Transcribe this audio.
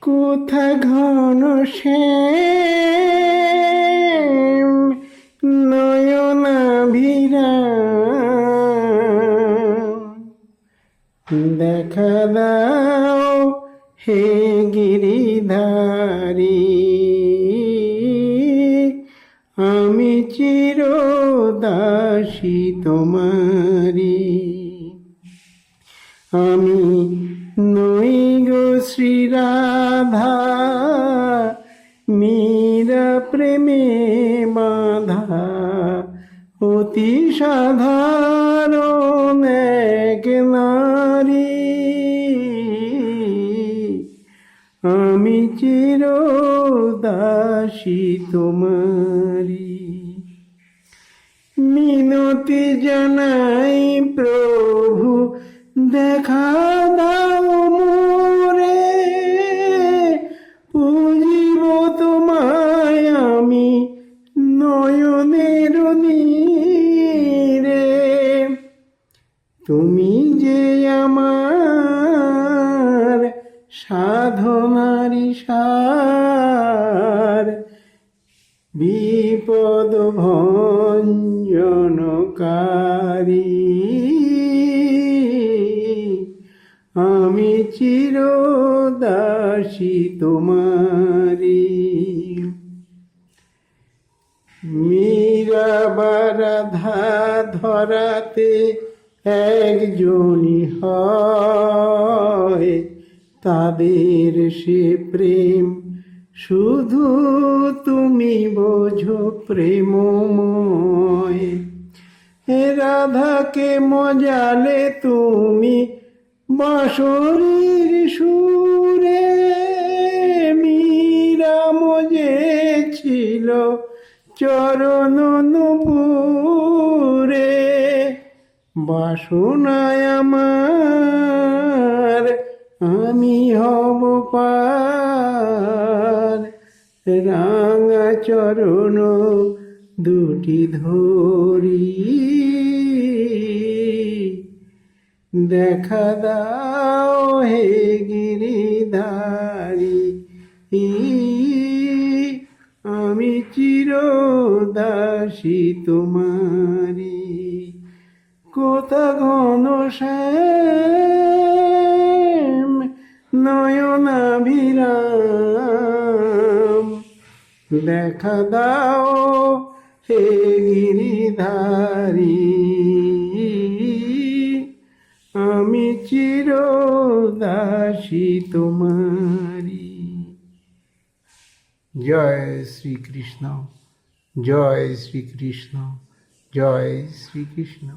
কোথা ঘন শ্যাম নয়নাভিরাম, দেখা দাও হে গিরিধারী, আমি চিরদাসী তোমারি। আমি নই গো শ্রীরাধা, মীরা প্রেমে বাঁধা, অতি সাধারণ এক নারী। আমি চিরদাসী তোমারি। মিনতি জানাই প্রভু, দেখা দাও মোরে, পুজিব তোমায় আমি নয়নের নীরে। তুমি যে আমার সাধনারি সার, বিপদ ভঞ্জনকারী। আমি চিরদাসী তোমারি। মীরা বা রাধা ধরাতে একজনই হয়, তাদের সে প্রেম শুধু তুমি বোঝো প্রেমময়। রাধাকে মজালে তুমি বাঁশরীর সুরে, মীরা মজেছিল চরণ নূপুরে। বাসনায় আমার আমি হব পার, রাঙা চরণ দুটি ধরি। দেখা দাও হে গিরিধারী, আমি চিরদাসী তোমারি। কোথা ঘন শ্যাম নয়নাভিরাম, দেখা দাও হে গিরিধারী, আমি চিরদাসী তোমারি। জয় শ্রীকৃষ্ণ, জয় শ্রীকৃষ্ণ, জয় শ্রীকৃষ্ণ।